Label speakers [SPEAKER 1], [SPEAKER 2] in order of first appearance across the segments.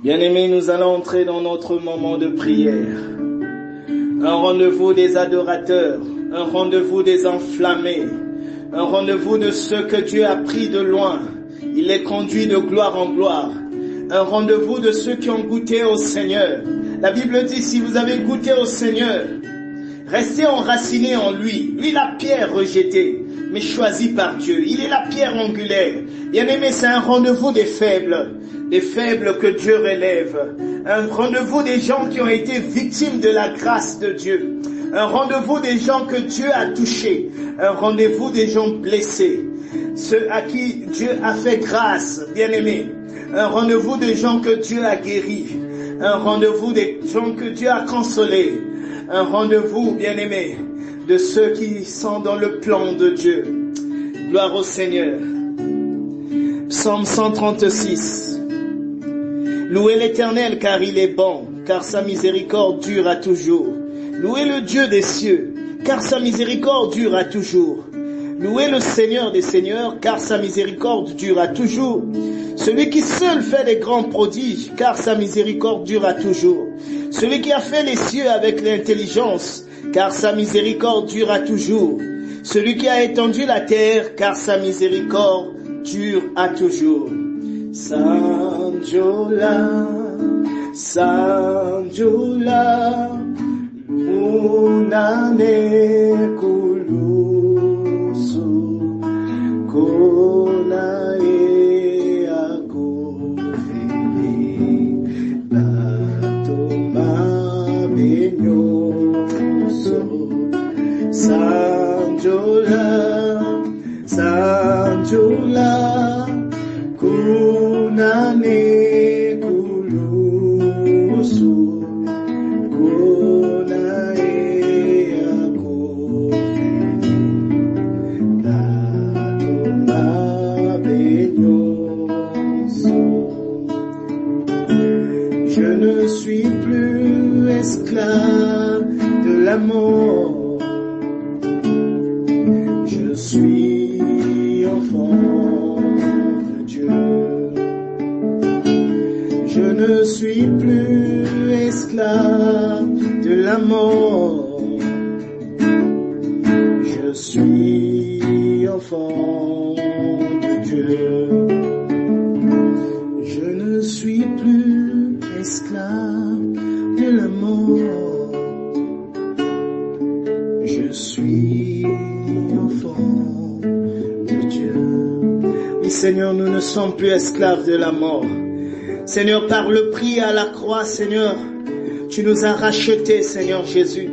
[SPEAKER 1] Bien-aimés, nous allons entrer dans notre moment de prière. Un rendez-vous des adorateurs, un rendez-vous des enflammés, un rendez-vous de ceux que Dieu a pris de loin. Il les conduit de gloire en gloire. Un rendez-vous de ceux qui ont goûté au Seigneur. La Bible dit, si vous avez goûté au Seigneur, restez enracinés en lui. Lui, la pierre rejetée, mais choisie par Dieu. Il est la pierre angulaire. Bien-aimé, c'est un rendez-vous des faibles que Dieu relève. Un rendez-vous des gens qui ont été victimes de la grâce de Dieu. Un rendez-vous des gens que Dieu a touchés. Un rendez-vous des gens blessés. Ceux à qui Dieu a fait grâce, bien-aimés. Un rendez-vous des gens que Dieu a guéris. Un rendez-vous des gens que Dieu a consolés. Un rendez-vous, bien-aimés, de ceux qui sont dans le plan de Dieu. Gloire au Seigneur. Psaume 136. Louez l'Éternel car il est bon, car sa miséricorde dure à toujours. Louez le Dieu des cieux, car sa miséricorde dure à toujours. Louez le Seigneur des seigneurs, car sa miséricorde dure à toujours. Celui qui seul fait des grands prodiges, car sa miséricorde dure à toujours. Celui qui a fait les cieux avec l'intelligence, car sa miséricorde dure à toujours. Celui qui a étendu la terre, car sa miséricorde dure à toujours. Sanjola, Sanjola, Unane Kulusu, Konae Agofili, Latoma Benyoso, Sanjola, Sanjola, Kunane kulusu, kunae akofili, natoma benyoso. Je ne suis plus esclave de la mort, je suis enfant. Je ne suis plus esclave de la mort. Je suis enfant de Dieu. Je ne suis plus esclave de la mort. Je suis enfant de Dieu. Oui, Seigneur, nous ne sommes plus esclaves de la mort. Seigneur, par le prix à la croix, Seigneur, tu nous as rachetés, Seigneur Jésus.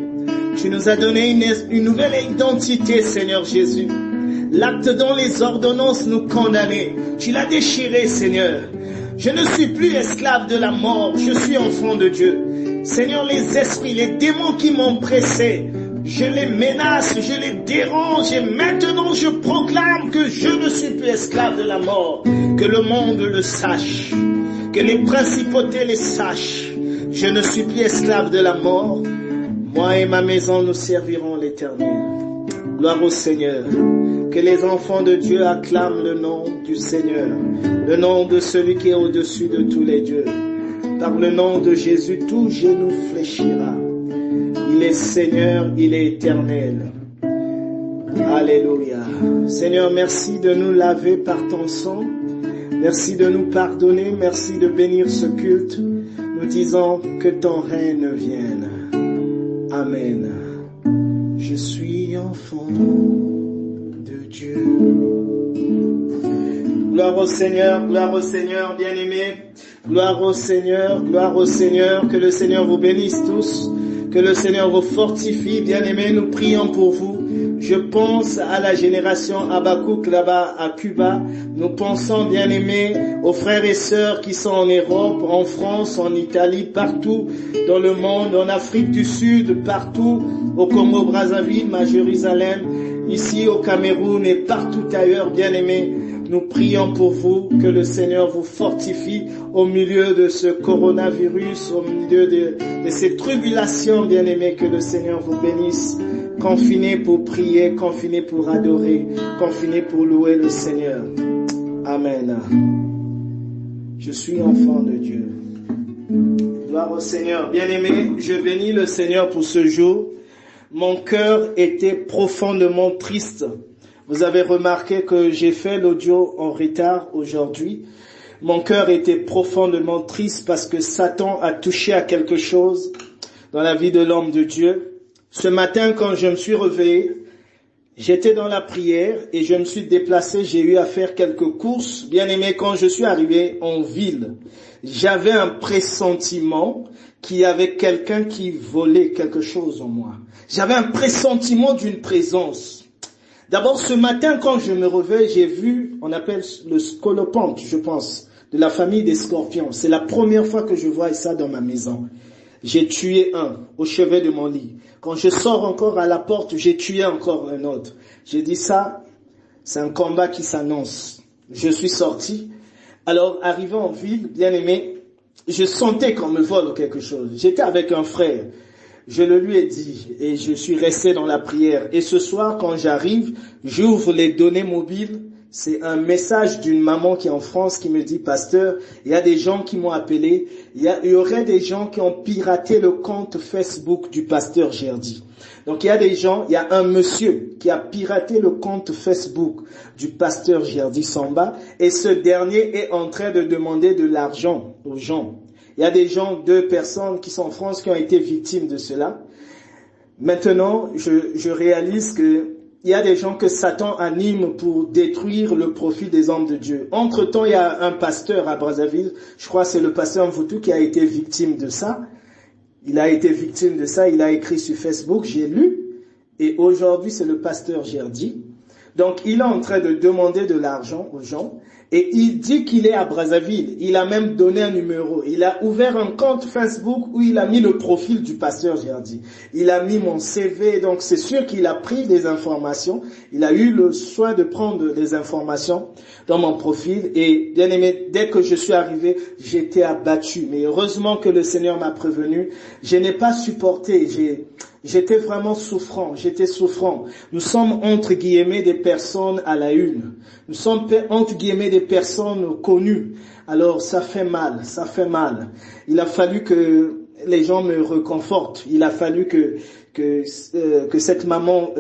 [SPEAKER 1] Tu nous as donné une nouvelle identité, Seigneur Jésus. L'acte dont les ordonnances nous condamnaient, tu l'as déchiré, Seigneur. Je ne suis plus esclave de la mort, je suis enfant de Dieu. Seigneur, les esprits, les démons qui m'ont pressé, je les menace, je les dérange et maintenant je proclame que je ne suis plus esclave de la mort. Que le monde le sache. Que les principautés les sachent. Je ne suis plus esclave de la mort. Moi et ma maison, nous servirons l'Éternel. Gloire au Seigneur. Que les enfants de Dieu acclament le nom du Seigneur. Le nom de celui qui est au-dessus de tous les dieux. Par le nom de Jésus, tout genou fléchira. Il est Seigneur, il est éternel. Alléluia. Seigneur, merci de nous laver par ton sang. Merci de nous pardonner, merci de bénir ce culte. Nous disons que ton règne vienne. Amen. Je suis enfant de Dieu. Gloire au Seigneur, bien-aimés. Gloire au Seigneur, que le Seigneur vous bénisse tous. Que le Seigneur vous fortifie, bien-aimés. Nous prions pour vous. Je pense à la génération Habakkuk là-bas à Cuba. Nous pensons, bien-aimés, aux frères et sœurs qui sont en Europe, en France, en Italie, partout dans le monde, en Afrique du Sud, partout, au Congo-Brazzaville, à Jérusalem, ici au Cameroun et partout ailleurs, bien-aimés. Nous prions pour vous, que le Seigneur vous fortifie au milieu de ce coronavirus, au milieu de ces tribulations, bien-aimés, que le Seigneur vous bénisse. Confinés pour prier, confinés pour adorer, confinés pour louer le Seigneur. Amen. Je suis enfant de Dieu. Gloire au Seigneur. Bien-aimé, je bénis le Seigneur pour ce jour. Mon cœur était profondément triste. Vous avez remarqué que j'ai fait l'audio en retard aujourd'hui. Mon cœur était profondément triste parce que Satan a touché à quelque chose dans la vie de l'homme de Dieu. Ce matin, quand je me suis réveillé, j'étais dans la prière et je me suis déplacé, j'ai eu à faire quelques courses. Bien-aimé, quand je suis arrivé en ville, j'avais un pressentiment qu'il y avait quelqu'un qui volait quelque chose en moi. J'avais un pressentiment d'une présence. D'abord, ce matin, quand je me réveille, j'ai vu, on appelle le scolopendre, je pense, de la famille des scorpions. C'est la première fois que je vois ça dans ma maison. J'ai tué un au chevet de mon lit. Quand je sors encore à la porte, j'ai tué encore un autre. J'ai dit ça, c'est un combat qui s'annonce. Je suis sorti. Alors, arrivé en ville, bien aimé, je sentais qu'on me vole quelque chose. J'étais avec un frère. Je le lui ai dit et je suis resté dans la prière. Et ce soir, quand j'arrive, j'ouvre les données mobiles. C'est un message d'une maman qui est en France qui me dit, pasteur, il y a des gens qui m'ont appelé, il y aurait des gens qui ont piraté le compte Facebook du pasteur Gerdy. Donc il y a des gens, il y a un monsieur qui a piraté le compte Facebook du pasteur Gerdy Samba et ce dernier est en train de demander de l'argent aux gens. Il y a des gens, 2 personnes qui sont en France qui ont été victimes de cela. Maintenant, je réalise que il y a des gens que Satan anime pour détruire le profit des hommes de Dieu. Entre-temps, il y a un pasteur à Brazzaville, je crois que c'est le pasteur Mvutu qui a été victime de ça. Il a été victime de ça, il a écrit sur Facebook, j'ai lu, et aujourd'hui c'est le pasteur Gerdy. Donc il est en train de demander de l'argent aux gens, et il dit qu'il est à Brazzaville. Il a même donné un numéro. Il a ouvert un compte Facebook où il a mis le profil du pasteur Gerdy. Il a mis mon CV, donc c'est sûr qu'il a pris des informations. Il a eu le soin de prendre des informations dans mon profil. Et bien aimé, dès que je suis arrivé, j'étais abattu. Mais heureusement que le Seigneur m'a prévenu. Je n'ai pas supporté. J'étais vraiment souffrant, j'étais souffrant. Nous sommes entre guillemets des personnes à la une. Nous sommes entre guillemets des personnes connues. Alors ça fait mal, ça fait mal. Il a fallu que les gens me réconfortent. Il a fallu que cette maman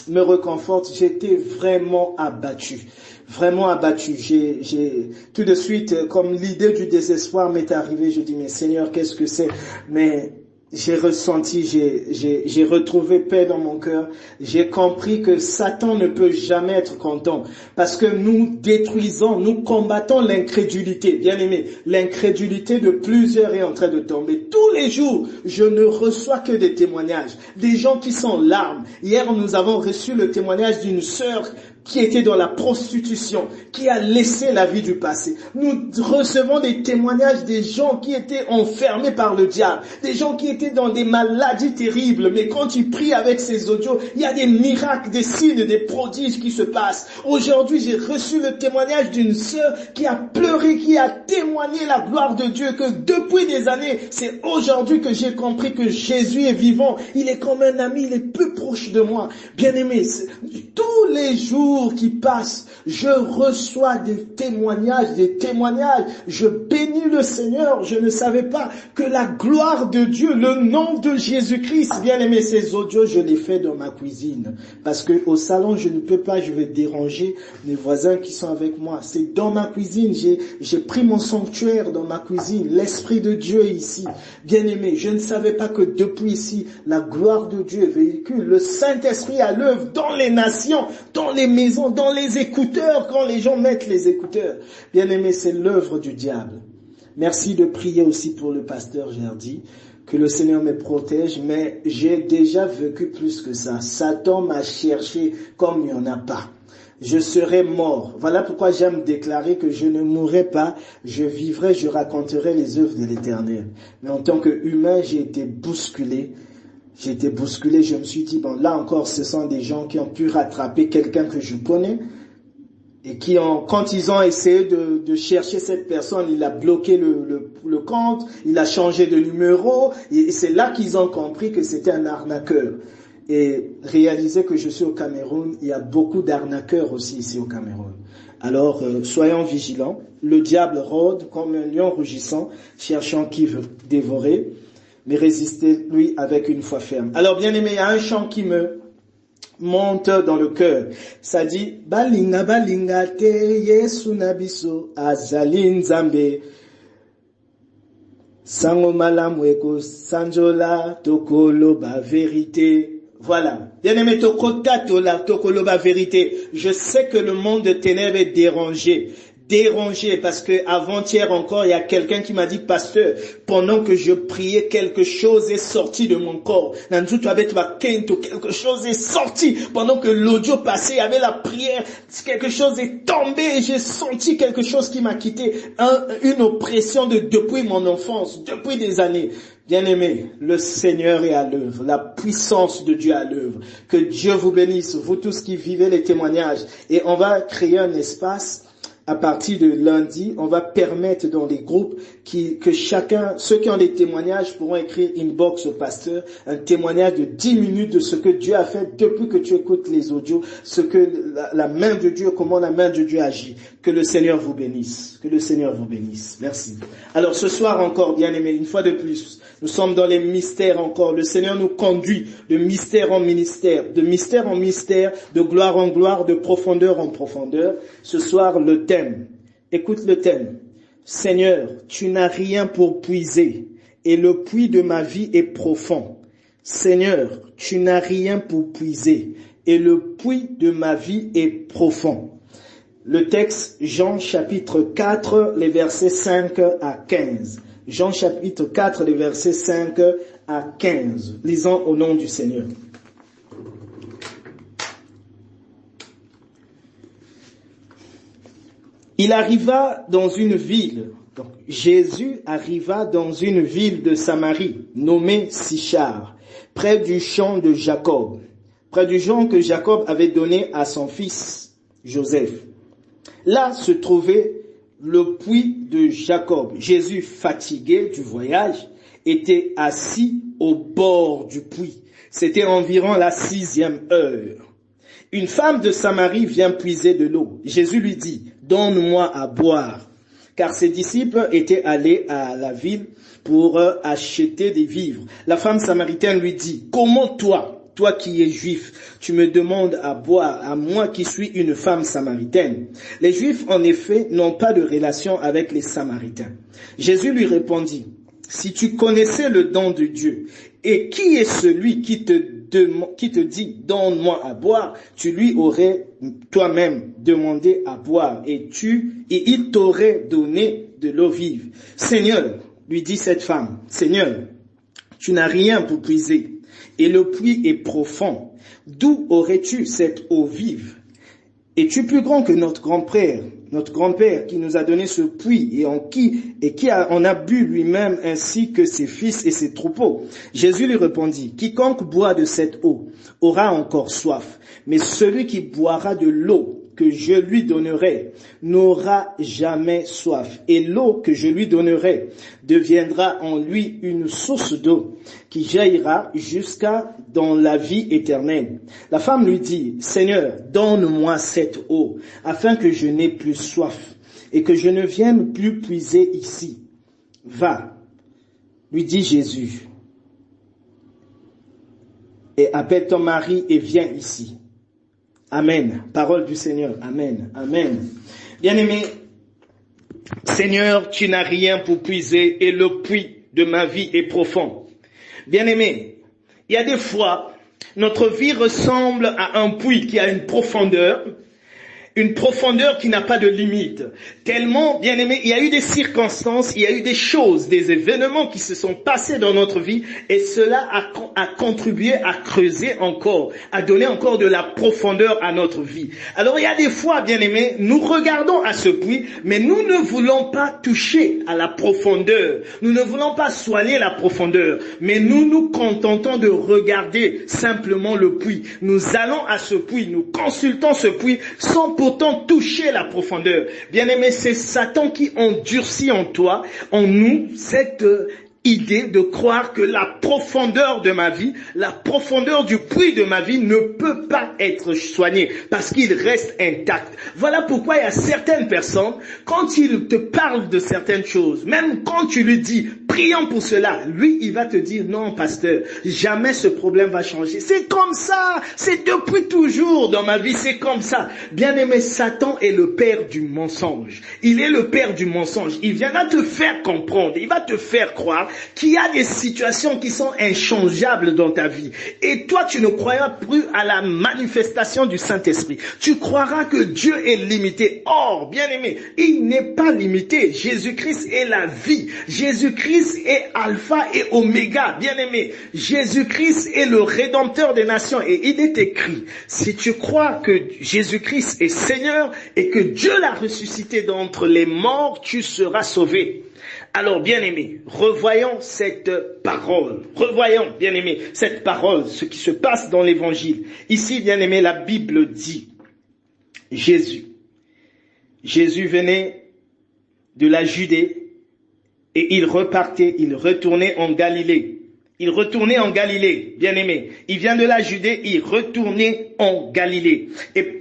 [SPEAKER 1] me réconforte. J'étais vraiment abattu. Vraiment abattu. J'ai tout de suite, comme l'idée du désespoir m'est arrivée, je dis mais Seigneur, qu'est-ce que c'est? Mais j'ai ressenti, j'ai retrouvé paix dans mon cœur. J'ai compris que Satan ne peut jamais être content parce que nous détruisons, nous combattons l'incrédulité. Bien aimé, l'incrédulité de plusieurs est en train de tomber. Tous les jours, je ne reçois que des témoignages. Des gens qui sont en larmes. Hier, nous avons reçu le témoignage d'une sœur qui était dans la prostitution, qui a laissé la vie du passé. Nous recevons des témoignages des gens qui étaient enfermés par le diable, des gens qui étaient dans des maladies terribles, mais quand ils prient avec ces audios, il y a des miracles, des signes, des prodiges qui se passent. Aujourd'hui, j'ai reçu le témoignage d'une sœur qui a pleuré, qui a témoigné la gloire de Dieu, que depuis des années, c'est aujourd'hui que j'ai compris que Jésus est vivant. Il est comme un ami, il est plus proche de moi. Bien-aimé, tous les jours qui passent, je reçois des témoignages, je bénis le Seigneur, je ne savais pas que la gloire de Dieu, le nom de Jésus-Christ, bien aimé, ces audios, je les fais dans ma cuisine, parce que au salon, je ne peux pas, je vais déranger mes voisins qui sont avec moi, c'est dans ma cuisine, j'ai pris mon sanctuaire dans ma cuisine, l'Esprit de Dieu est ici, bien aimé, je ne savais pas que depuis ici, la gloire de Dieu véhicule, le Saint-Esprit à l'œuvre dans les nations, dans les maisons, dans les écouteurs, quand les gens mettent les écouteurs. Bien aimé, c'est l'œuvre du diable. Merci de prier aussi pour le pasteur Gerdy, que le Seigneur me protège, mais j'ai déjà vécu plus que ça. Satan m'a cherché comme il n'y en a pas. Je serai mort. Voilà pourquoi j'aime déclarer que je ne mourrai pas, je vivrai, je raconterai les œuvres de l'Éternel. Mais en tant qu'humain, j'ai été bousculé. Je me suis dit, bon, là encore, ce sont des gens qui ont pu rattraper quelqu'un que je connais et qui ont, quand ils ont essayé de chercher cette personne, il a bloqué le compte, il a changé de numéro, et c'est là qu'ils ont compris que c'était un arnaqueur. Et réaliser que je suis au Cameroun, il y a beaucoup d'arnaqueurs aussi ici au Cameroun. Alors, soyons vigilants. Le diable rôde comme un lion rugissant, cherchant qui veut dévorer, mais résistez-lui avec une foi ferme. Alors, bien aimé, il y a un chant qui me monte dans le cœur. Ça dit, Balinga balinga te Yesu nabiso azali nzambe. Sango malamweko sanjola tokolo ba vérité. Voilà. Bien-aimé, tokoloba vérité. Je sais que le monde de ténèbres est dérangé parce que avant-hier encore, il y a quelqu'un qui m'a dit, pasteur, pendant que je priais, quelque chose est sorti de mon corps. Quelque chose est sorti. Pendant que l'audio passait, il y avait la prière, quelque chose est tombé et j'ai senti quelque chose qui m'a quitté. Une oppression depuis mon enfance, depuis des années. Bien-aimés, le Seigneur est à l'œuvre, la puissance de Dieu est à l'œuvre. Que Dieu vous bénisse, vous tous qui vivez les témoignages. Et on va créer un espace. À partir de lundi, on va permettre dans les groupes que chacun, ceux qui ont des témoignages pourront écrire inbox au pasteur, un témoignage de 10 minutes de ce que Dieu a fait depuis que tu écoutes les audios, ce que la main de Dieu, comment la main de Dieu agit. Que le Seigneur vous bénisse. Que le Seigneur vous bénisse. Merci. Alors ce soir encore, bien aimé, une fois de plus, nous sommes dans les mystères encore. Le Seigneur nous conduit de mystère en mystère, de gloire en gloire, de profondeur en profondeur. Ce soir, le thème. Écoute le thème. Seigneur, tu n'as rien pour puiser et le puits de ma vie est profond. Seigneur, tu n'as rien pour puiser et le puits de ma vie est profond. Le texte, Jean chapitre 4, les versets 5 à 15. Jean chapitre 4, les versets 5 à 15. Lisons au nom du Seigneur. Il arriva dans une ville, donc Jésus arriva dans une ville de Samarie, nommée Sichar, près du champ de Jacob, près du champ que Jacob avait donné à son fils Joseph. Là se trouvait le puits de Jacob. Jésus, fatigué du voyage, était assis au bord du puits. C'était environ la 6e heure. Une femme de Samarie vient puiser de l'eau. Jésus lui dit, « Donne-moi à boire. » Car ses disciples étaient allés à la ville pour acheter des vivres. La femme samaritaine lui dit, « Comment toi qui es juif, tu me demandes à boire, à moi qui suis une femme samaritaine. » Les Juifs, en effet, n'ont pas de relation avec les Samaritains. Jésus lui répondit, « Si tu connaissais le don de Dieu, et qui est celui qui te dit, donne-moi à boire, tu lui aurais toi-même demandé à boire, et il t'aurait donné de l'eau vive. Seigneur, lui dit cette femme, Seigneur, tu n'as rien pour puiser, et le puits est profond. D'où aurais-tu cette eau vive? Es-tu plus grand que notre grand-père qui nous a donné ce puits et qui en a bu lui-même ainsi que ses fils et ses troupeaux? Jésus lui répondit, quiconque boit de cette eau aura encore soif, mais celui qui boira de l'eau que je lui donnerai n'aura jamais soif. Et l'eau que je lui donnerai deviendra en lui une source d'eau qui jaillira jusqu'à dans la vie éternelle. La femme lui dit, Seigneur, donne-moi cette eau afin que je n'ai plus soif et que je ne vienne plus puiser ici. Va, lui dit Jésus, et appelle ton mari et viens ici. Amen. Parole du Seigneur. Amen. Amen. Bien-aimé, Seigneur, tu n'as rien pour puiser et le puits de ma vie est profond. Bien-aimé, il y a des fois, notre vie ressemble à un puits qui a une profondeur qui n'a pas de limite. Tellement, bien aimé, il y a eu des circonstances, il y a eu des choses, des événements qui se sont passés dans notre vie et cela a contribué à creuser encore, à donner encore de la profondeur à notre vie. Alors il y a des fois, bien aimé, nous regardons à ce puits, mais nous ne voulons pas toucher à la profondeur. Nous ne voulons pas soigner la profondeur, mais nous nous contentons de regarder simplement le puits. Nous allons à ce puits, nous consultons ce puits sans pourtant toucher la profondeur. Bien-aimé, c'est Satan qui endurcit en toi, en nous, cette idée de croire que la profondeur de ma vie, la profondeur du puits de ma vie ne peut pas être soignée parce qu'il reste intact. Voilà pourquoi il y a certaines personnes, quand ils te parlent de certaines choses, même quand tu lui dis prions pour cela, lui il va te dire non pasteur, jamais ce problème va changer. C'est comme ça, c'est depuis toujours dans ma vie, c'est comme ça. Bien-aimé, Satan est le père du mensonge. Il est le père du mensonge. Il viendra te faire comprendre, il va te faire croire qu'il y a des situations qui sont inchangeables dans ta vie. Et toi, tu ne croiras plus à la manifestation du Saint-Esprit. Tu croiras que Dieu est limité. Or, bien-aimé, il n'est pas limité. Jésus-Christ est la vie. Jésus-Christ est alpha et oméga. Bien-aimé, Jésus-Christ est le rédempteur des nations. Et il est écrit, si tu crois que Jésus-Christ est Seigneur et que Dieu l'a ressuscité d'entre les morts, tu seras sauvé. Alors, bien-aimés, revoyons cette parole. Revoyons, bien-aimés, cette parole, ce qui se passe dans l'évangile. Ici, bien-aimés, la Bible dit, Jésus venait de la Judée et il retournait en Galilée. Il retournait en Galilée, bien-aimés. Il vient de la Judée, il retournait en Galilée. Et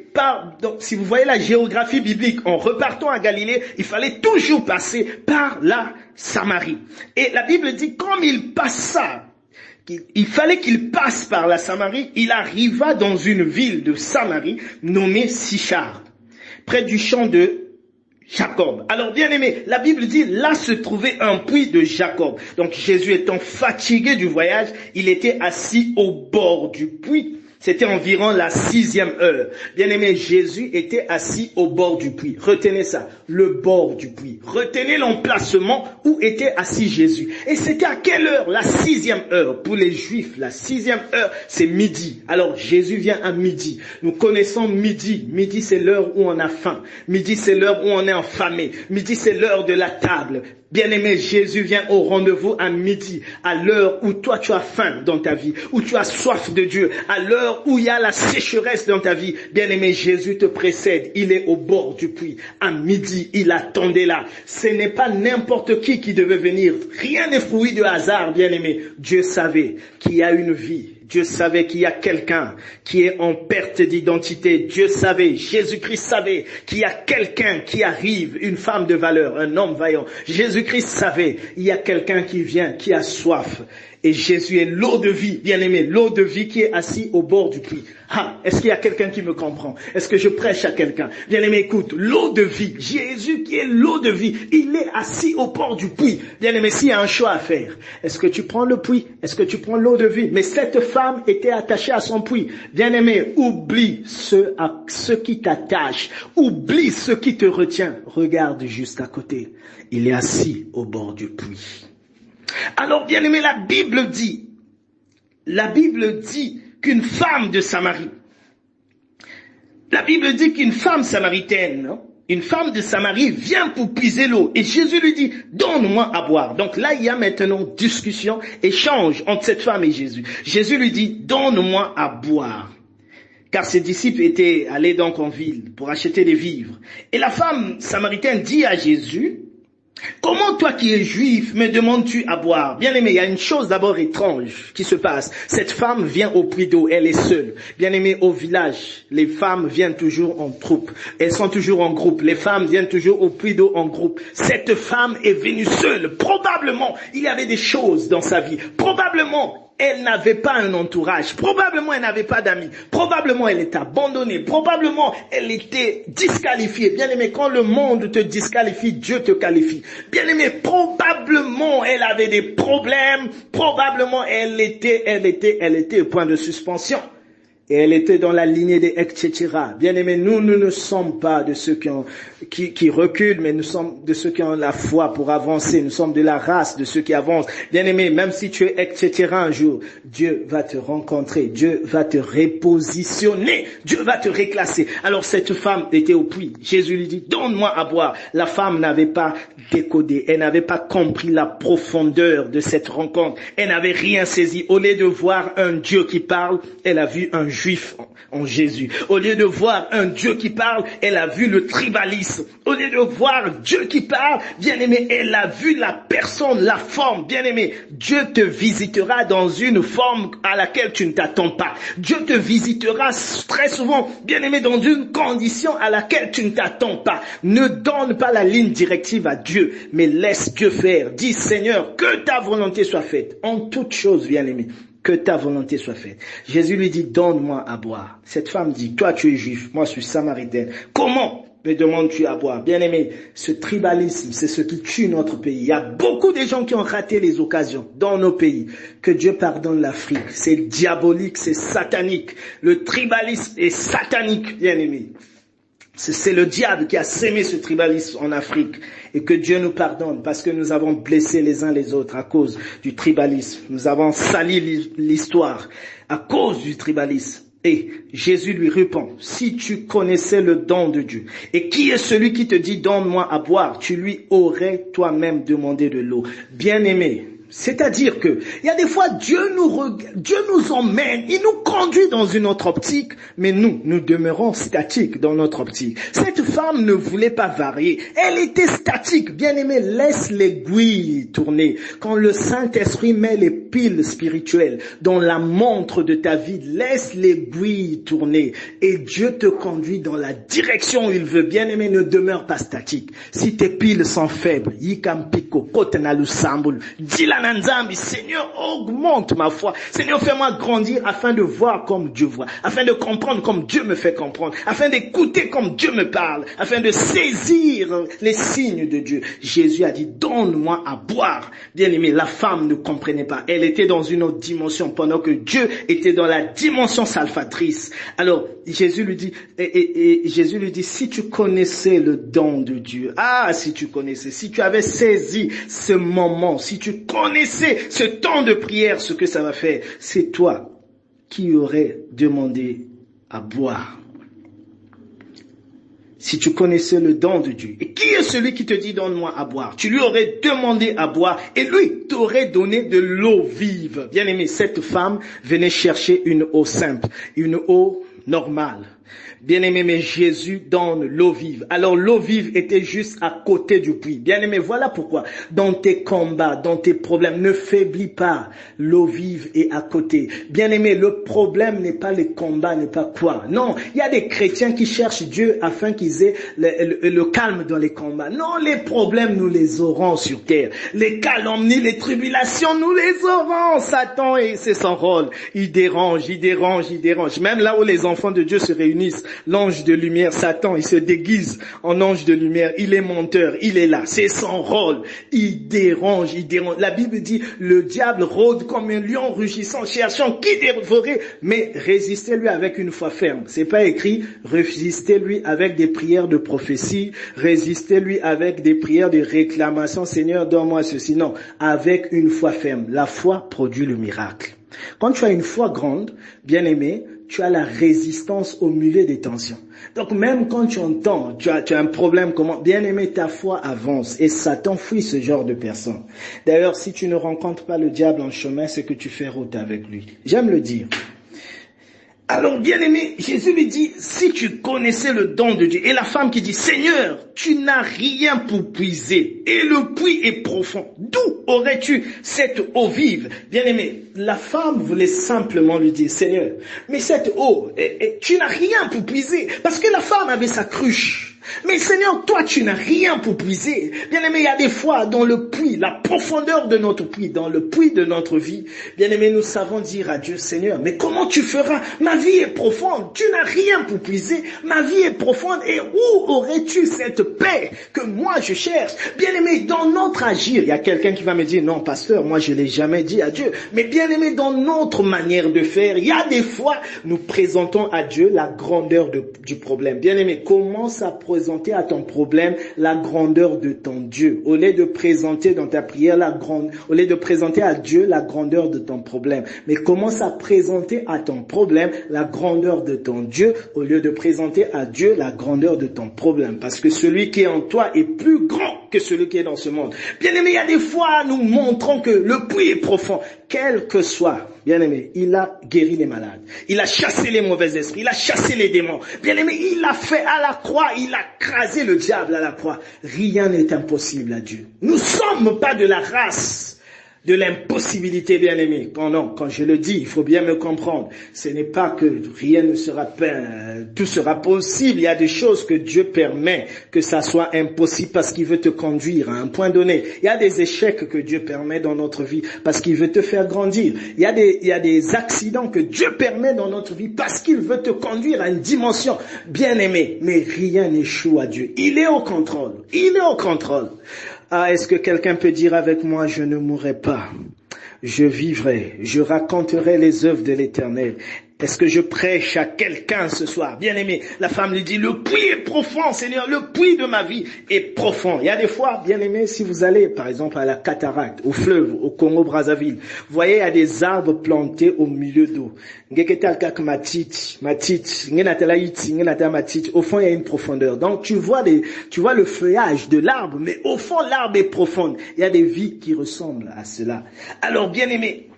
[SPEAKER 1] donc, si vous voyez la géographie biblique, en repartant à Galilée, il fallait toujours passer par la Samarie. Et la Bible dit, comme il passa, il fallait qu'il passe par la Samarie, il arriva dans une ville de Samarie nommée Sichar, près du champ de Jacob. Alors, bien aimé, la Bible dit, là se trouvait un puits de Jacob. Donc, Jésus étant fatigué du voyage, il était assis au bord du puits. C'était environ la 6e heure. Bien-aimé, Jésus était assis au bord du puits. Retenez ça, le bord du puits. Retenez l'emplacement où était assis Jésus. Et c'était à quelle heure? La 6e heure. Pour les Juifs, la 6e heure, c'est midi. Alors, Jésus vient à midi. Nous connaissons midi. Midi, c'est l'heure où on a faim. Midi, c'est l'heure où on est affamé. Midi, c'est l'heure de la table. Bien-aimé, Jésus vient au rendez-vous à midi, à l'heure où toi tu as faim dans ta vie, où tu as soif de Dieu, à l'heure où il y a la sécheresse dans ta vie. Bien-aimé, Jésus te précède, il est au bord du puits. À midi, il attendait là. Ce n'est pas n'importe qui devait venir. Rien n'est fruit de hasard, bien-aimé. Dieu savait qu'il y a une vie. Dieu savait qu'il y a quelqu'un qui est en perte d'identité. Dieu savait, Jésus-Christ savait qu'il y a quelqu'un qui arrive, une femme de valeur, un homme vaillant. Jésus-Christ savait, il y a quelqu'un qui vient, qui a soif. Et Jésus est l'eau de vie, bien-aimé, l'eau de vie qui est assis au bord du puits. Ah, est-ce qu'il y a quelqu'un qui me comprend? Est-ce que je prêche à quelqu'un? Bien-aimé, écoute, l'eau de vie, Jésus qui est l'eau de vie, il est assis au bord du puits. Bien-aimé, s'il y a un choix à faire, est-ce que tu prends le puits? Est-ce que tu prends l'eau de vie? Mais cette femme était attachée à son puits. Bien-aimé, oublie ce qui t'attache, oublie ce qui te retient. Regarde juste à côté, il est assis au bord du puits. Alors, bien aimé, la Bible dit qu'une femme de Samarie, la Bible dit qu'une femme samaritaine, une femme de Samarie vient pour puiser l'eau. Et Jésus lui dit, donne-moi à boire. Donc là, il y a maintenant discussion, échange entre cette femme et Jésus. Jésus lui dit, donne-moi à boire. Car ses disciples étaient allés donc en ville pour acheter des vivres. Et la femme samaritaine dit à Jésus, comment toi qui es juif me demandes-tu à boire? Bien aimé, il y a une chose d'abord étrange qui se passe. Cette femme vient au puits d'eau, elle est seule. Bien aimé, au village, les femmes viennent toujours en troupe. Elles sont toujours en groupe. Les femmes viennent toujours au puits d'eau en groupe. Cette femme est venue seule. Probablement, il y avait des choses dans sa vie. Probablement, elle n'avait pas un entourage. Probablement, elle n'avait pas d'amis. Probablement, elle était abandonnée. Probablement, elle était disqualifiée. Bien aimé, quand le monde te disqualifie, Dieu te qualifie. Bien aimé, probablement, elle avait des problèmes. Probablement, elle était au point de suspension. Et elle était dans la lignée des etc. Bien aimé, nous ne sommes pas de ceux qui reculent, mais nous sommes de ceux qui ont la foi pour avancer. Nous sommes de la race de ceux qui avancent. Bien aimé, même si tu es etc. un jour, Dieu va te rencontrer. Dieu va te repositionner. Dieu va te reclasser. Alors cette femme était au puits. Jésus lui dit, donne-moi à boire. La femme n'avait pas décodé. Elle n'avait pas compris la profondeur de cette rencontre. Elle n'avait rien saisi. Au lieu de voir un Dieu qui parle, elle a vu un juif en Jésus. Au lieu de voir un Dieu qui parle, elle a vu le tribalisme. Au lieu de voir Dieu qui parle, bien-aimé, elle a vu la personne, la forme. Bien-aimé, Dieu te visitera dans une forme à laquelle tu ne t'attends pas. Dieu te visitera très souvent, bien-aimé, dans une condition à laquelle tu ne t'attends pas. Ne donne pas la ligne directive à Dieu, mais laisse Dieu faire. Dis, Seigneur, que ta volonté soit faite. En toute chose, bien-aimé, que ta volonté soit faite. Jésus lui dit, donne-moi à boire. Cette femme dit, toi tu es juif, moi je suis samaritaine. Comment me demandes-tu à boire? Bien-aimé, ce tribalisme, c'est ce qui tue notre pays. Il y a beaucoup de gens qui ont raté les occasions dans nos pays. Que Dieu pardonne l'Afrique. C'est diabolique, c'est satanique. Le tribalisme est satanique, bien-aimé. C'est le diable qui a sémé ce tribalisme en Afrique. Et que Dieu nous pardonne parce que nous avons blessé les uns les autres à cause du tribalisme. Nous avons sali l'histoire à cause du tribalisme. Et Jésus lui répond, si tu connaissais le don de Dieu, et qui est celui qui te dit donne-moi à boire, tu lui aurais toi-même demandé de l'eau. Bien-aimé, c'est-à-dire que il y a des fois Dieu nous emmène, il nous conduit dans une autre optique, mais nous demeurons statiques dans notre optique. Cette femme ne voulait pas varier, elle était statique. Bien-aimé, laisse l'aiguille tourner. Quand le Saint-Esprit met les piles spirituelles dans la montre de ta vie, laisse l'aiguille tourner et Dieu te conduit dans la direction où il veut. Bien-aimé, ne demeure pas statique. Si tes piles sont faibles, Yikampiko, Kotenalu Sambul, dis-la Nanzambi, Seigneur, augmente ma foi. Seigneur, fais-moi grandir afin de voir comme Dieu voit, afin de comprendre comme Dieu me fait comprendre, afin d'écouter comme Dieu me parle, afin de saisir les signes de Dieu. Jésus a dit, donne-moi à boire. Bien-aimé, la femme ne comprenait pas. Elle était dans une autre dimension pendant que Dieu était dans la dimension salvatrice. Alors, Jésus lui dit, Jésus lui dit, si tu connaissais le don de Dieu, si tu connaissais, si tu avais saisi ce moment, si tu connaissais ce temps de prière, ce que ça va faire, c'est toi qui aurais demandé à boire. Si tu connaissais le don de Dieu. Et qui est celui qui te dit donne-moi à boire? Tu lui aurais demandé à boire et lui t'aurait donné de l'eau vive. Bien aimé, cette femme venait chercher une eau simple, une eau normale. Bien-aimé, mais Jésus donne l'eau vive. Alors l'eau vive était juste à côté du puits. Bien-aimé, voilà pourquoi dans tes combats, dans tes problèmes, ne faiblis pas. L'eau vive est à côté. Bien-aimé, le problème n'est pas les combats, n'est pas quoi. Non, il y a des chrétiens qui cherchent Dieu afin qu'ils aient le calme dans les combats. Non, les problèmes, nous les aurons sur terre. Les calomnies, les tribulations, nous les aurons. Satan, et c'est son rôle. Il dérange. Même là où les enfants de Dieu se réunissent, l'ange de lumière, Satan, il se déguise en ange de lumière. Il est menteur, il est là. C'est son rôle. Il dérange. La Bible dit, le diable rôde comme un lion rugissant, cherchant qui dévorer, mais résistez-lui avec une foi ferme. C'est pas écrit, résistez-lui avec des prières de prophétie, résistez-lui avec des prières de réclamation, Seigneur, donne-moi ceci. Non, avec une foi ferme. La foi produit le miracle. Quand tu as une foi grande, bien aimé, tu as la résistance au milieu des tensions. Donc même quand tu entends, tu as un problème, bien aimé, ta foi avance et Satan fuit ce genre de personnes. D'ailleurs, si tu ne rencontres pas le diable en chemin, c'est que tu fais route avec lui. J'aime le dire. Alors, bien aimé, Jésus lui dit, si tu connaissais le don de Dieu, et la femme qui dit, Seigneur, tu n'as rien pour puiser, et le puits est profond. D'où aurais-tu cette eau vive? Bien aimé, la femme voulait simplement lui dire, Seigneur, mais cette eau, tu n'as rien pour puiser, parce que la femme avait sa cruche. Mais Seigneur, toi, tu n'as rien pour puiser. Bien aimé, il y a des fois dans le puits, la profondeur de notre puits, dans le puits de notre vie, bien aimé, nous savons dire à Dieu, Seigneur, mais comment tu feras? Ma vie est profonde, tu n'as rien pour puiser. Ma vie est profonde et où aurais-tu cette paix que moi je cherche? Bien aimé, dans notre agir, il y a quelqu'un qui va me dire, non, pasteur, moi je l'ai jamais dit à Dieu. Mais bien aimé, dans notre manière de faire, il y a des fois, nous présentons à Dieu la grandeur du problème. Bien aimé, commence à présenter à ton problème la grandeur de ton Dieu. Au lieu de présenter dans ta prière au lieu de présenter à Dieu la grandeur de ton problème. Mais commence à présenter à ton problème la grandeur de ton Dieu au lieu de présenter à Dieu la grandeur de ton problème. Parce que celui qui est en toi est plus grand que celui qui est dans ce monde. Bien-aimé, il y a des fois, nous montrons que le puits est profond. Quel que soit, bien-aimé, il a guéri les malades. Il a chassé les mauvais esprits. Il a chassé les démons. Bien-aimé, il a fait à la croix. Il a crasé le diable à la croix. Rien n'est impossible à Dieu. Nous ne sommes pas de la race de l'impossibilité, bien-aimé. Quand je le dis, il faut bien me comprendre. Ce n'est pas que rien ne sera tout sera possible. Il y a des choses que Dieu permet que ça soit impossible parce qu'il veut te conduire à un point donné. Il y a des échecs que Dieu permet dans notre vie parce qu'il veut te faire grandir. Il y a des accidents que Dieu permet dans notre vie parce qu'il veut te conduire à une dimension, bien-aimé. Mais rien n'échoue à Dieu. Il est au contrôle. Il est au contrôle. Ah, est-ce que quelqu'un peut dire avec moi, je ne mourrai pas, je vivrai, je raconterai les œuvres de l'Éternel. Est-ce que je prêche à quelqu'un ce soir? Bien-aimé, la femme lui dit, le puits est profond, Seigneur, le puits de ma vie est profond. Il y a des fois, bien-aimé, si vous allez, par exemple, à la cataracte, au fleuve, au Congo-Brazzaville, vous voyez, il y a des arbres plantés au milieu d'eau. Au fond, il y a une profondeur. Donc, tu vois le feuillage de l'arbre, mais au fond, l'arbre est profond. Il y a des vies qui ressemblent à cela. Alors, bien-aimé,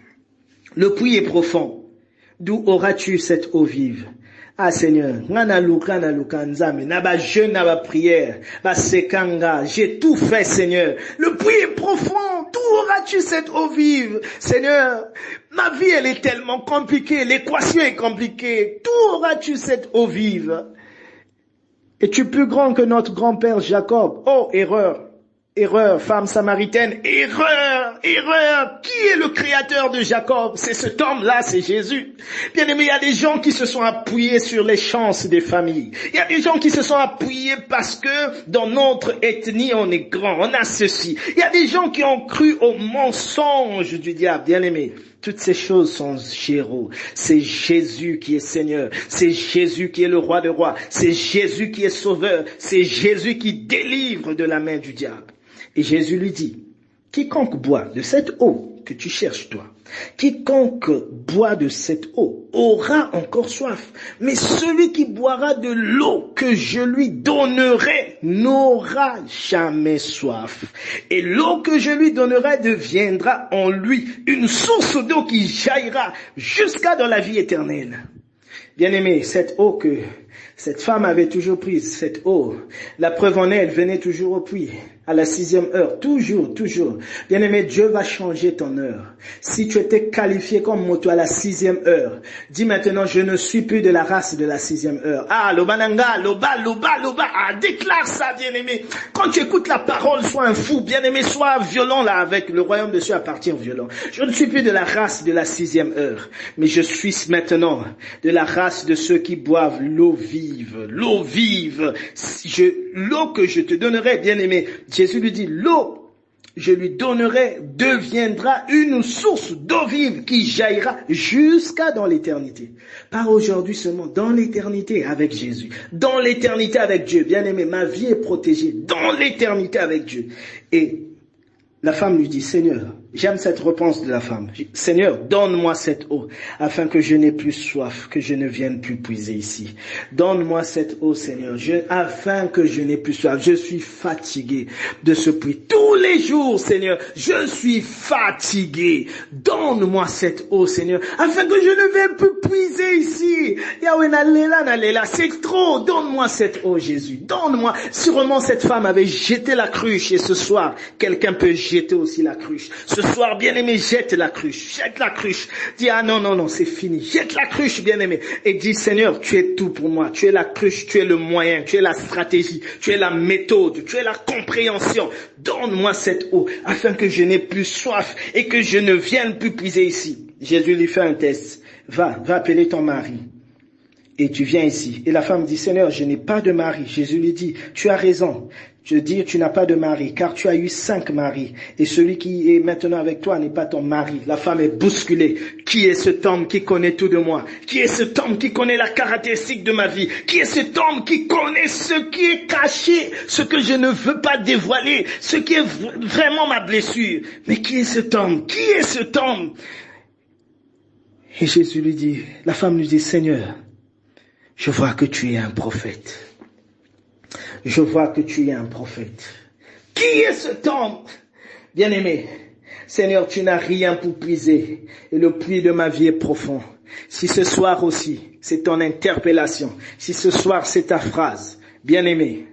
[SPEAKER 1] le puits est profond. D'où auras-tu cette eau vive? Ah Seigneur, prière, j'ai tout fait Seigneur. Le puits est profond. D'où auras-tu cette eau vive? Seigneur, ma vie elle est tellement compliquée, l'équation est compliquée. D'où auras-tu cette eau vive? Es-tu plus grand que notre grand-père Jacob? Oh, erreur. Erreur, femme samaritaine, erreur. Qui est le créateur de Jacob? C'est cet homme-là, c'est Jésus. Bien aimé, il y a des gens qui se sont appuyés sur les chances des familles. Il y a des gens qui se sont appuyés parce que dans notre ethnie, on est grand, on a ceci. Il y a des gens qui ont cru au mensonge du diable. Bien aimé, toutes ces choses sont géros. C'est Jésus qui est Seigneur. C'est Jésus qui est le roi des rois. C'est Jésus qui est sauveur. C'est Jésus qui délivre de la main du diable. Et Jésus lui dit, quiconque boit de cette eau que tu cherches toi, quiconque boit de cette eau aura encore soif. Mais celui qui boira de l'eau que je lui donnerai n'aura jamais soif. Et l'eau que je lui donnerai deviendra en lui une source d'eau qui jaillira jusqu'à dans la vie éternelle. Bien-aimé, cette eau que cette femme avait toujours prise, cette eau, la preuve en est, elle venait toujours au puits, à la 6e heure, toujours. Bien-aimé, Dieu va changer ton heure. Si tu étais qualifié comme moto à la 6e heure, dis maintenant, je ne suis plus de la race de la 6e heure. Ah, lobananga, loba, ah, déclare ça, bien-aimé. Quand tu écoutes la parole, sois un fou, bien-aimé, sois violent là, avec le royaume de Dieu appartient violent. Je ne suis plus de la race de la 6e heure, mais je suis maintenant de la race de ceux qui boivent l'eau vive, l'eau que je te donnerai, bien-aimé. Jésus lui dit, l'eau, je lui donnerai, deviendra une source d'eau vive qui jaillira jusqu'à dans l'éternité. Pas aujourd'hui seulement, dans l'éternité avec Jésus, dans l'éternité avec Dieu. Bien-aimé, ma vie est protégée dans l'éternité avec Dieu. Et la femme lui dit, Seigneur, j'aime cette réponse de la femme. Seigneur, donne-moi cette eau, afin que je n'ai plus soif, que je ne vienne plus puiser ici. Donne-moi cette eau, Seigneur, afin que je n'ai plus soif. Je suis fatigué de ce puits. Tous les jours, Seigneur, je suis fatigué. Donne-moi cette eau, Seigneur, afin que je ne vienne plus puiser ici. Yahweh, nalela, c'est trop. Donne-moi cette eau, Jésus. Donne-moi. Sûrement, cette femme avait jeté la cruche et ce soir, quelqu'un peut jeter aussi la cruche. Ce soir, bien-aimé, jette la cruche. Dis, ah non, c'est fini. Jette la cruche, bien-aimé. Et dis, Seigneur, tu es tout pour moi. Tu es la cruche, tu es le moyen, tu es la stratégie, tu es la méthode, tu es la compréhension. Donne-moi cette eau, afin que je n'ai plus soif et que je ne vienne plus puiser ici. Jésus lui fait un test. Va appeler ton mari. Et tu viens ici. Et la femme dit, Seigneur, je n'ai pas de mari. Jésus lui dit, tu as raison. Je dis, tu n'as pas de mari, car tu as eu 5 maris. Et celui qui est maintenant avec toi n'est pas ton mari. La femme est bousculée. Qui est cet homme qui connaît tout de moi? Qui est cet homme qui connaît la caractéristique de ma vie? Qui est cet homme qui connaît ce qui est caché, ce que je ne veux pas dévoiler, ce qui est vraiment ma blessure? Mais qui est cet homme? Qui est cet homme? Et Jésus lui dit, la femme lui dit, Seigneur, je vois que tu es un prophète. Je vois que tu es un prophète. Qui est cet homme? Bien-aimé, Seigneur, tu n'as rien pour puiser et le puits de ma vie est profond. Si ce soir aussi, c'est ton interpellation, si ce soir c'est ta phrase, bien-aimé,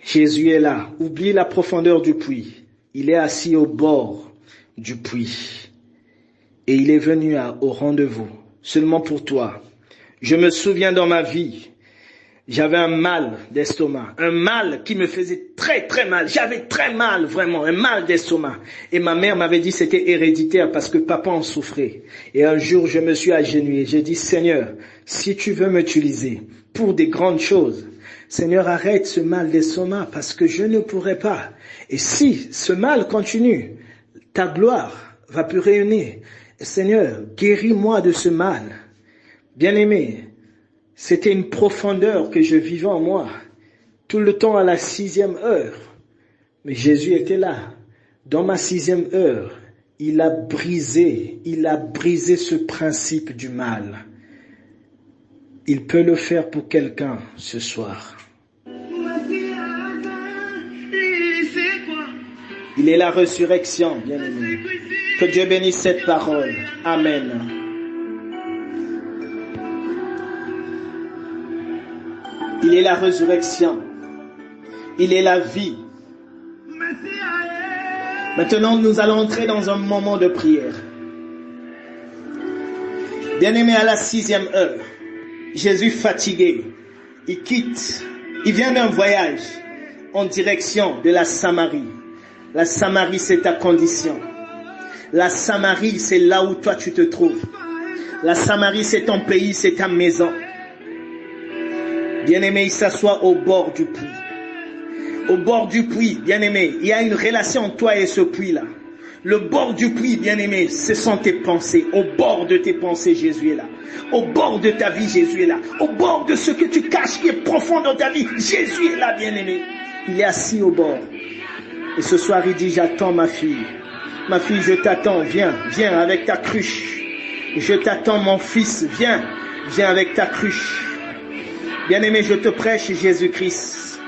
[SPEAKER 1] Jésus est là. Oublie la profondeur du puits. Il est assis au bord du puits. Et il est venu au rendez-vous, seulement pour toi. Je me souviens dans ma vie, j'avais un mal d'estomac, un mal qui me faisait très très mal. J'avais très mal, vraiment, un mal d'estomac. Et ma mère m'avait dit que c'était héréditaire parce que papa en souffrait. Et un jour, je me suis agenouillé. J'ai dit, Seigneur, si tu veux m'utiliser pour des grandes choses, Seigneur, arrête ce mal d'estomac parce que je ne pourrai pas. Et si ce mal continue, ta gloire va plus rayonner. Seigneur, guéris-moi de ce mal. Bien-aimé, c'était une profondeur que je vivais en moi, tout le temps à la 6e heure. Mais Jésus était là. Dans ma 6e heure, il a brisé ce principe du mal. Il peut le faire pour quelqu'un ce soir. Il est la résurrection, bien-aimé. Que Dieu bénisse cette parole. Amen. Il est la résurrection. Il est la vie. Maintenant, nous allons entrer dans un moment de prière. Bien-aimé, à la 6e heure, Jésus fatigué, il vient d'un voyage en direction de la Samarie. La Samarie, c'est ta condition. La Samarie, c'est là où toi tu te trouves. La Samarie, c'est ton pays, c'est ta maison. Bien-aimé, il s'assoit au bord du puits. Au bord du puits, bien-aimé, il y a une relation entre toi et ce puits-là. Le bord du puits, bien-aimé, ce sont tes pensées. Au bord de tes pensées, Jésus est là. Au bord de ta vie, Jésus est là. Au bord de ce que tu caches qui est profond dans ta vie, Jésus est là, bien-aimé. Il est assis au bord. Et ce soir, il dit, j'attends ma fille. Ma fille, je t'attends, viens avec ta cruche. Je t'attends, mon fils, viens avec ta cruche. Bien-aimé, je te prêche Jésus-Christ,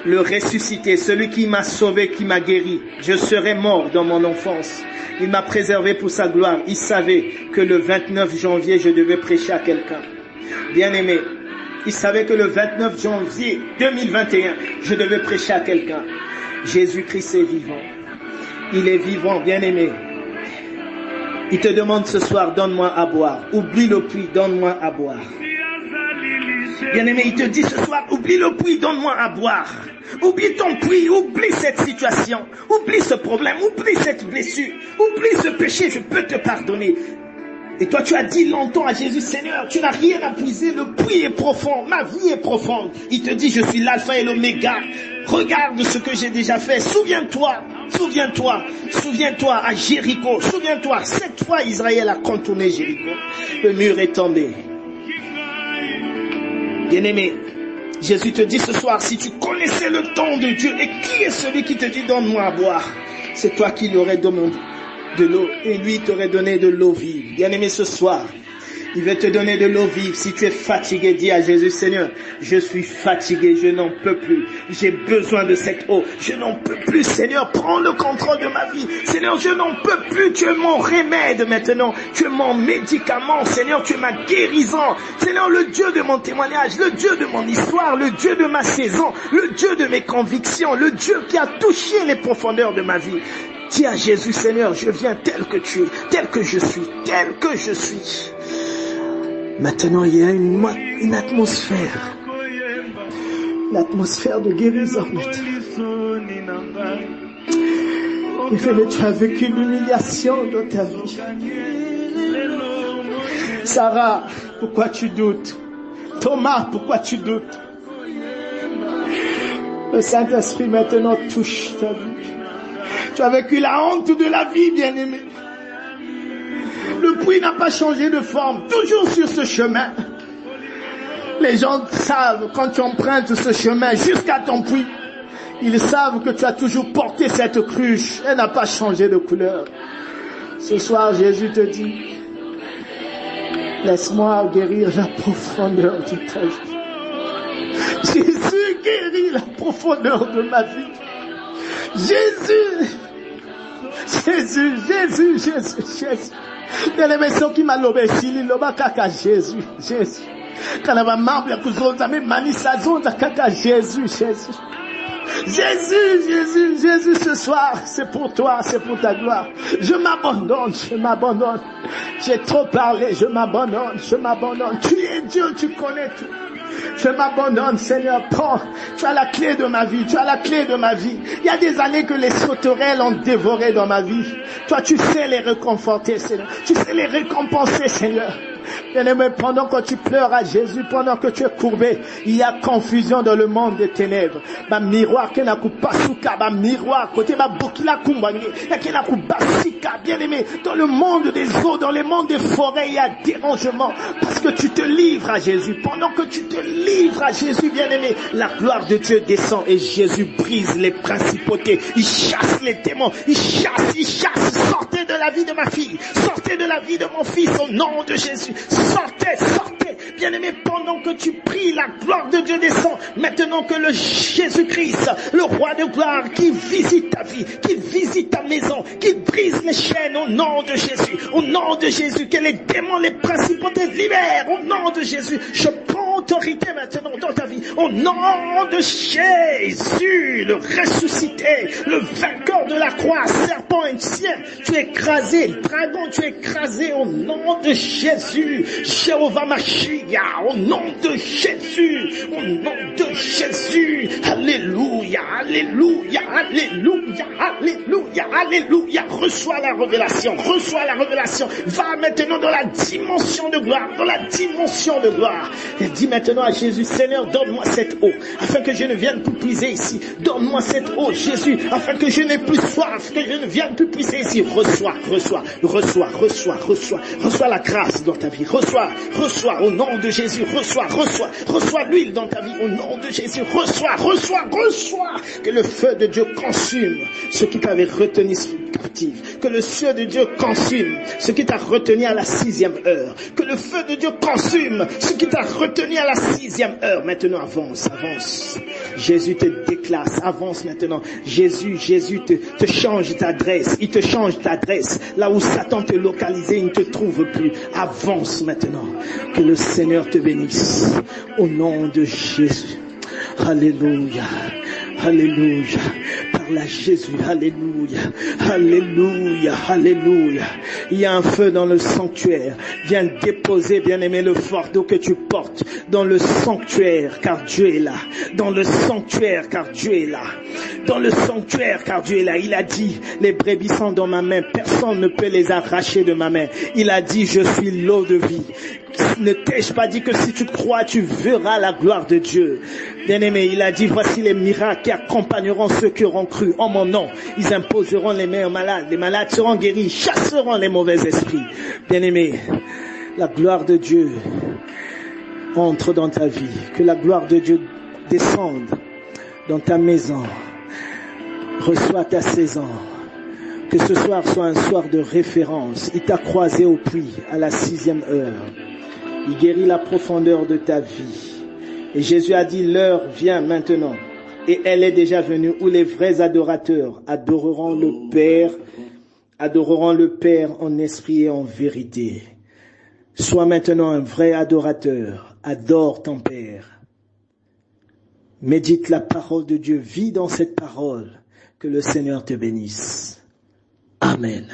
[SPEAKER 1] le ressuscité, celui qui m'a sauvé, qui m'a guéri. Je serais mort dans mon enfance. Il m'a préservé pour sa gloire. Il savait que le 29 janvier, je devais prêcher à quelqu'un. Bien-aimé, il savait que le 29 janvier 2021, je devais prêcher à quelqu'un. Jésus-Christ est vivant. Il est vivant, bien-aimé. Il te demande ce soir, donne-moi à boire. Oublie le puits, donne-moi à boire. Bien-aimé, il te dit ce soir, oublie le puits, donne-moi à boire. Oublie ton puits, oublie cette situation, oublie ce problème, oublie cette blessure, oublie ce péché, je peux te pardonner. Et toi, tu as dit longtemps à Jésus, Seigneur, tu n'as rien à puiser, le puits est profond, ma vie est profonde. Il te dit, je suis l'alpha et l'oméga. Regarde ce que j'ai déjà fait. Souviens-toi à Jéricho. Souviens-toi, 7 fois Israël a contourné Jéricho. Le mur est tombé. Bien-aimé, Jésus te dit ce soir, si tu connaissais le temps de Dieu, et qui est celui qui te dit donne-moi à boire? C'est toi qui lui aurais demandé de l'eau, et lui t'aurait donné de l'eau vive. Bien-aimé, ce soir, il veut te donner de l'eau vive. Si tu es fatigué, dis à Jésus, Seigneur, je suis fatigué, je n'en peux plus. J'ai besoin de cette eau. Je n'en peux plus, Seigneur, prends le contrôle de ma vie. Seigneur, je n'en peux plus. Tu es mon remède maintenant. Tu es mon médicament. Seigneur, tu es ma guérison. Seigneur, le Dieu de mon témoignage, le Dieu de mon histoire, le Dieu de ma saison, le Dieu de mes convictions, le Dieu qui a touché les profondeurs de ma vie. Dis à Jésus, Seigneur, je viens tel que tu es, tel que je suis, tel que je suis. Maintenant, il y a une atmosphère de guérison maintenant. Il fait que tu as vécu l'humiliation dans ta vie. Sarah, pourquoi tu doutes? Thomas, pourquoi tu doutes? Le Saint-Esprit maintenant touche ta vie. Tu as vécu la honte de la vie, bien-aimé. Le puits n'a pas changé de forme, toujours sur ce chemin. Les gens savent quand tu empruntes ce chemin jusqu'à ton puits, ils savent que tu as toujours porté cette cruche, elle n'a pas changé de couleur. Ce soir, Jésus te dit, laisse-moi guérir la profondeur de ta vie. Jésus guérit la profondeur de ma vie. Jésus. Jésus, Jésus, Jésus, Jésus. Bien-aimé, ceux qui m'a lobé, Chili, loba kaka, Jésus, Jésus. Quand on va marbre, kuzonza, mais manisa zonza kaka, Jésus, Jésus. Jésus, Jésus, Jésus, ce soir, c'est pour toi, c'est pour ta gloire. Je m'abandonne, je m'abandonne. J'ai trop parlé, je m'abandonne, je m'abandonne. Tu es Dieu, tu connais tout. Je m'abandonne, Seigneur, prends. Tu as la clé de ma vie, tu as la clé de ma vie. Il y a des années que les sauterelles ont dévoré dans ma vie. Toi, tu sais les réconforter, Seigneur. Tu sais les récompenser, Seigneur. Bien-aimé, pendant que tu pleures à Jésus, pendant que tu es courbé, il y a confusion dans le monde des ténèbres. Ma miroir, kena kupasuka, ma miroir, côté ma bokila kumbangi, kena kubasika, bien-aimé, dans le monde des eaux, dans le monde des forêts, il y a dérangement, parce que tu te livres à Jésus. Pendant que tu te livres à Jésus, bien-aimé, la gloire de Dieu descend et Jésus brise les principautés, il chasse les démons, il chasse, sortez de la vie de ma fille, sortez de la vie de mon fils au nom de Jésus. Sortez, sortez, bien-aimé, pendant que tu pries, la gloire de Dieu descend. Maintenant que le Jésus-Christ, le roi de gloire, qui visite ta vie, qui visite ta maison, qui brise les chaînes au nom de Jésus, que les démons, les principautés libèrent au nom de Jésus. Je prends autorité maintenant dans ta vie, au nom de Jésus, le ressuscité, le vainqueur de la croix, serpent ancien, tu es écrasé, dragon, tu es écrasé au nom de Jésus. Jéhovah Mashiach, au nom de Jésus, au nom de Jésus, alléluia, alléluia, alléluia, alléluia, alléluia, reçois la révélation, va maintenant dans la dimension de gloire, et dis maintenant à Jésus, Seigneur, donne-moi cette eau, afin que je ne vienne plus puiser ici, donne-moi cette eau, Jésus, afin que je n'ai plus soif, que je ne vienne plus puiser ici, reçois la grâce dans ta vie, reçois au nom de Jésus, reçois l'huile dans ta vie au nom de Jésus, reçois, que le feu de Dieu consume ce qui t'avait retenu captif, que le feu de Dieu consume ce qui t'a retenu à la 6e heure, que le feu de Dieu consume ce qui t'a retenu à la 6e heure. Maintenant avance, Jésus te déclasse, avance maintenant, Jésus te change d'adresse, il te change d'adresse, là où Satan te localisait, il ne te trouve plus. Avance maintenant, que le Seigneur te bénisse au nom de Jésus. Alléluia, alléluia, parle à Jésus, alléluia, alléluia, alléluia. Il y a un feu dans le sanctuaire, viens déposer, bien-aimé, le fardeau que tu portes dans le sanctuaire, car Dieu est là, dans le sanctuaire, car Dieu est là, dans le sanctuaire, car Dieu est là. Il a dit, les brebis sont dans ma main, personne ne peut les arracher de ma main. Il a dit, je suis l'eau de vie. Ne t'ai-je pas dit que si tu crois, tu verras la gloire de Dieu? Bien-aimé, il a dit, voici les miracles qui accompagneront ceux qui auront cru en mon nom. Ils imposeront les mains aux malades, les malades seront guéris, chasseront les mauvais esprits. Bien-aimé, la gloire de Dieu entre dans ta vie, que la gloire de Dieu descende dans ta maison, reçois ta saison. Que ce soir soit un soir de référence. Il t'a croisé au puits à la 6e heure. Il guérit la profondeur de ta vie. Et Jésus a dit, l'heure vient maintenant. Et elle est déjà venue où les vrais adorateurs adoreront le Père en esprit et en vérité. Sois maintenant un vrai adorateur. Adore ton Père. Médite la parole de Dieu. Vis dans cette parole. Que le Seigneur te bénisse. Amen.